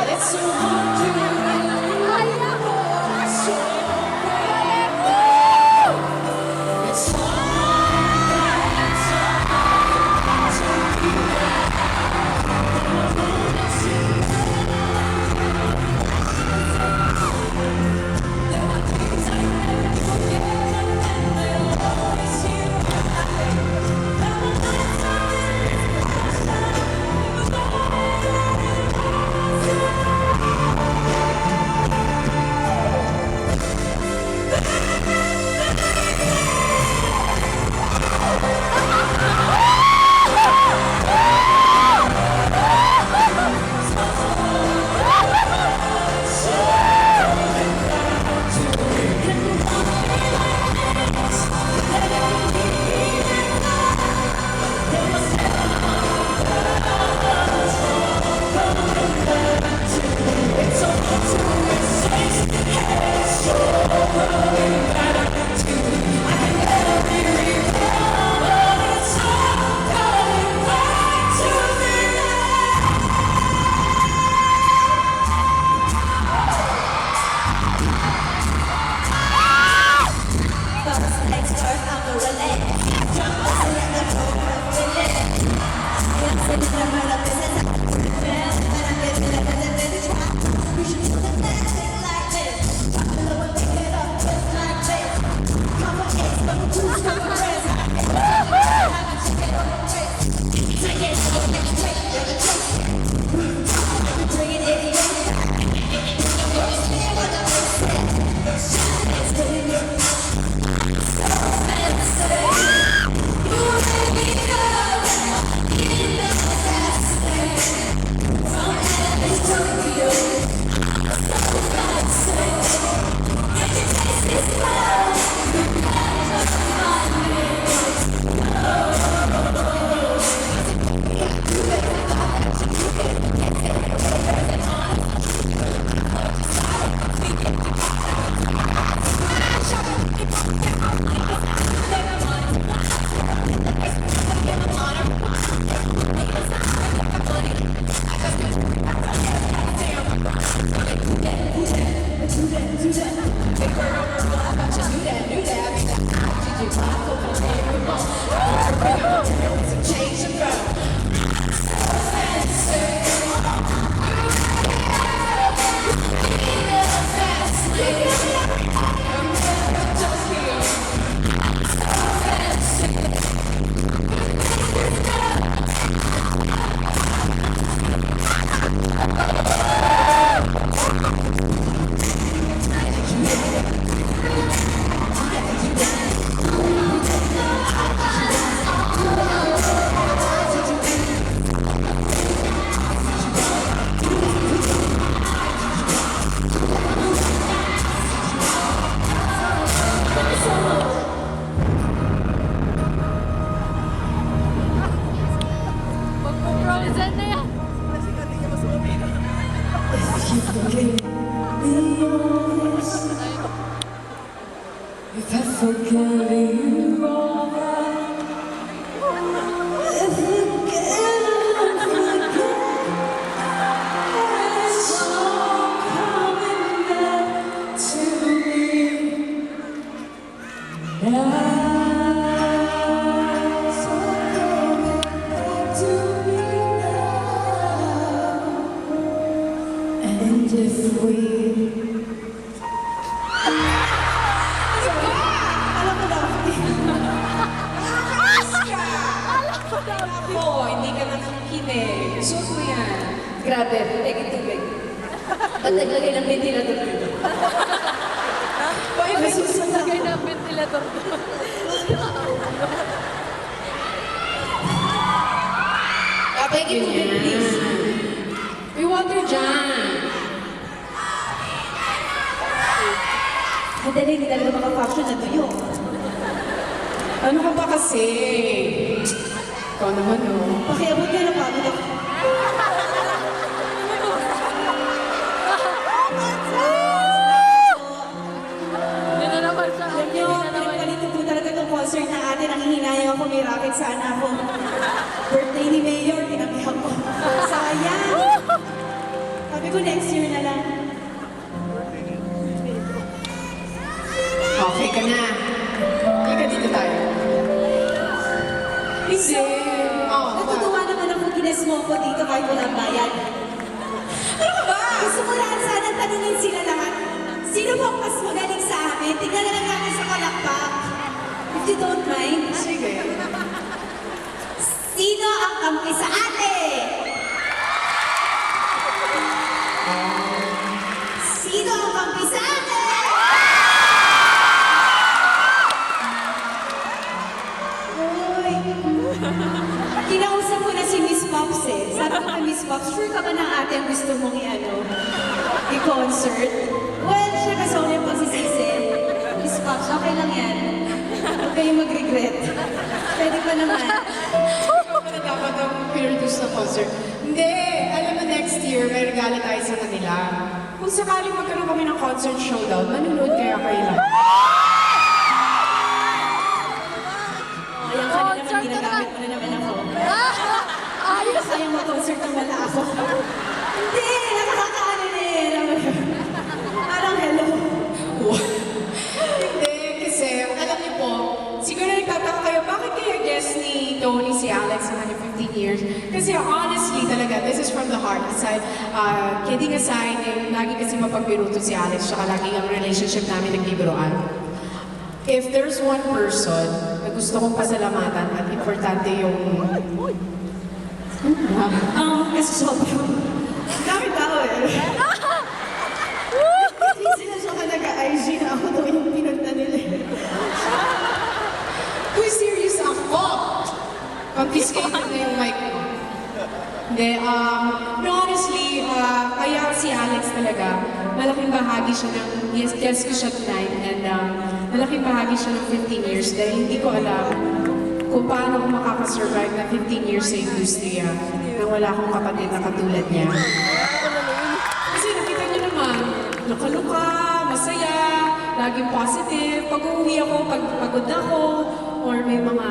It's so hard to if I forget you all, if again, it's all coming back to me now. It's all coming back to me now. And if we Hindi ka nakikinig. Suot mo yan. Grabe, tubig, tubig. Ba't naglagay ng ventilator dito? Why ba susunod? Lagay ng ventilator doon. Take it to me, please. We water dyan. Madali, hindi talaga maka-function na to yun. Ano ka ba kasi? Ikaw naman, no? Pakiabot ka na pagod ako. Sabi ko next year na lang. Okay ka na. Halika dito tayo. Hindi. Natutuwa naman ako gines mo ko dito kahit walang bayad. Ano ka ba? Gusto ko lang sana tanungin sila lahat. Sino bang mas magaling sa amin? Tignan na lang natin sa kalakpak. If you don't mind. Sige. Sino ang kampi sa ate? Sino ang kampi sa ate? Uy. Kinausap ko na si Miss Pops eh. Sabi ko kay Miss Pops, sure ka ba ng ate ang gusto mong i-concert? Well, siya kasi ako yung pagsisisi. Miss Pops, okay lang yan. Huwag kayong mag-regret. Pwede pa naman. Ikaw pa na dapat ang pinroduce na concert. Hindi. Alam mo, next year, may regalo tayo sa kanila. Kung sakaling magkaroon kami ng concert showdown, manunood kaya kayo lang. Ayan ka na naman, ginagamit mo na naman ako. Ayos! Sayang mag-concert nang wala ako. Hindi, nakakakaano na eh. Parang hello. Hindi, kasi alam niyo po, siguro nagtataka kayo, bakit kaya guest ni Tony si Alex sa kanya 15 years? Kasi honestly talaga, this is from the heart. Aside, kidding aside, lagi kasi mapagbiruto si Alex, tsaka lagi ang relationship namin nagbibiroan. If there's one person na gusto kong pasalamatan at importante yung... Kasi sobrang... Dami tao eh. Sila siya ka nag-IG na ako daw yung pinunta nila eh. Uy, serious ako! Confiscated na yung mic ko. Hindi, no, honestly, kaya si Alex talaga, malaking bahagi siya ng, yes ko siya tonight, and malaking bahagi siya ng 15 years dahil hindi ko alam kung paano ko makakasurvive na 15 years sa industriya nang wala akong kapatid na katulad niya. Kasi nakita niyo naman, luka-luka, masaya, laging positive. Pag uuwi ako, pag pagod ako, or may mga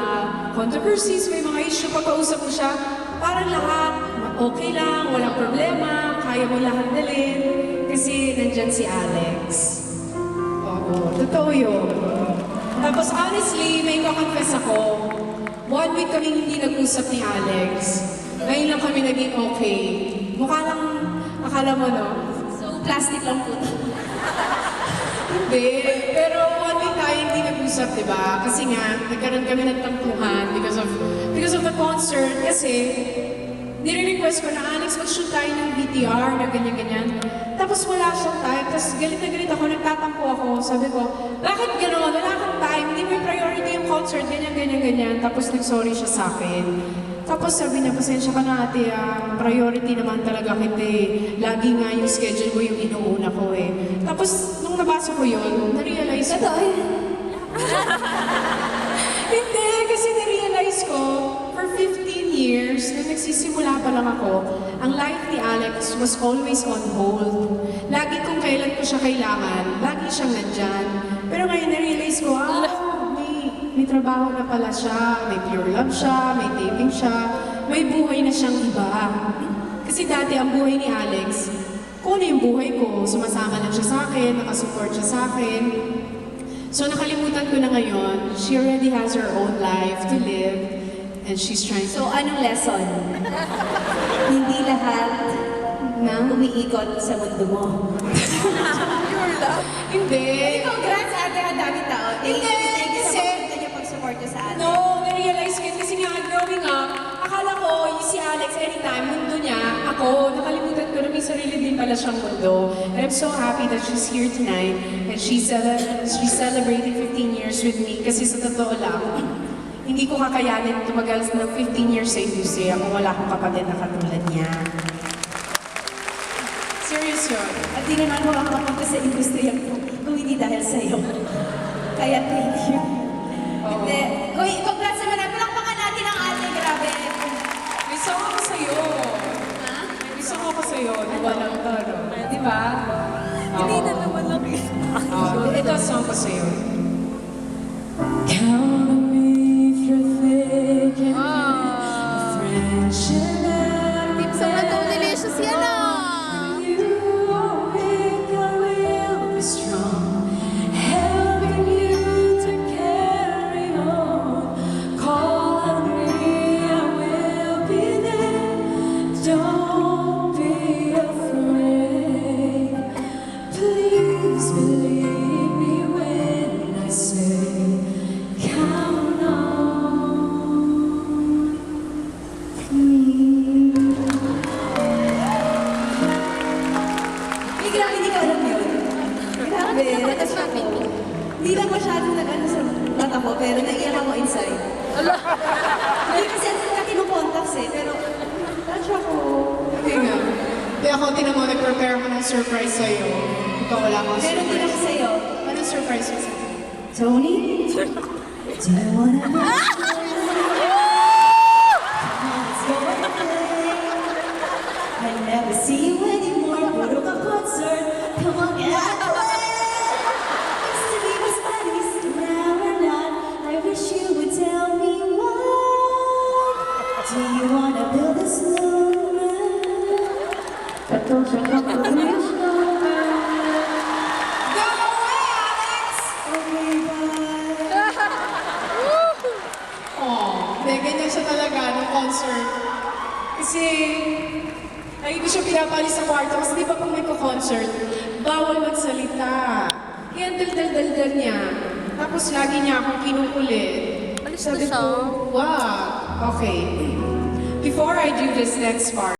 controversies, may mga issue, pagkausap ko siya, parang lahat okay lang, walang problema, kaya mo lahat dalhin. Kasi nandyan si Alex. Oo, totoo yun. Tapos honestly, may kakonfess ako. 1 week kami hindi nag-usap ni Alex. Ngayon lang kami naging okay. Mukha lang, akala mo no? So, plastic lang po. Hindi. Pero 1 week tayo hindi nag-usap, di ba? Kasi nga, nagkaroon kami ng tampuhan because of the concert. Kasi, nire-request ko na, Alex, mag-shoot tayo ng VTR na ganyan-ganyan. Tapos wala siyang time. Tapos galit na galit ako, nagtatampo ako. Sabi ko, bakit gano'n? Wala kang time. Hindi mo yung priority yung concert, ganyan-ganyan-ganyan. Tapos nag-sorry siya sa akin. Tapos sabi niya, pasensya ka na ate, priority naman talaga kita eh. Lagi nga yung schedule ko yung inuuna ko eh. Tapos nung nabasa ko yun, na-realize ko. Totoo yun. Hindi, kasi na-realize ko, for 15 years, nung nagsisimula pa lang ako, ang life ni Alex was always on hold. Lagi kung kailan ko siya kailangan, lagi siyang nandyan. Pero ngayon na-realize ko, may trabaho na pala siya, may pure love siya, may taping siya, may buhay na siyang iba. Kasi dati ang buhay ni Alex, kung ano yung buhay ko, sumasama lang siya sa akin, nakasupport siya sa akin. So nakalimutan ko na ngayon, she already has her own life to live, and she's trying to... So, anong lesson? Hindi lahat na umiikot sa mundo mo. Hindi. Congrats, ate, ang dami tao. Hindi, kasi... pag-support ko sa ate. No, na-realize ko yun kasi nga growing up, akala ko yung si Alex anytime, mundo niya, ako, nakalimutan ko na may sarili din pala siyang mundo. And I'm so happy that she's here tonight and she's celebrating 15 years with me kasi sa totoo lang, hindi ko kakayanin tumagal ng 15 years sa industriya kung wala akong kapatid na katulad niya. Serious yun. At di naman mo makapunta sa industriya ko kung hindi dahil sa'yo. Kaya thank you. Hindi. Congrats naman natin. Palakpakan natin ang ate. Grabe. May song ako sa'yo. Ha? May song ako sa'yo. Di ba lang ito, no? Di ba? Hindi na naman nakita. Ito ang song ko sa'yo. Count on me through thick and thin. Friendship that Team song na Tony Licious yan ah! you Grabe, hindi ko alam yun. Grabe, natas ako. Hindi lang masyadong nag-ano sa mata ko, pero naiyak ako inside. Hindi kasi ano ka kinukontaks eh, pero touch ako. Hindi nga. Hindi ako, tinan mo, nag-prepare ako ng surprise sa'yo. Ikaw wala akong Meron din ako surprise. sa'yo. Anong surprise mo sa'yo? Tony? Do you wanna go? I never see you anymore. Puro ka concert. Come on, get out the way. Used to be was buddies, now we're not. I wish you would tell me why. Do you wanna build a snowman? But don't you come to me, snowman? Go away, Alex! Okay, bye. Oh, hindi, ganyan siya talaga ng concert. Kasi, lagi ko siya pinapalis sa kwarto kasi di ba pag may concert, bawal magsalita. Kaya ang dal-dal-dal niya. Tapos lagi niya akong kinukulit. Alis na Sabi siya. ko, wow, okay. Before I do this next part,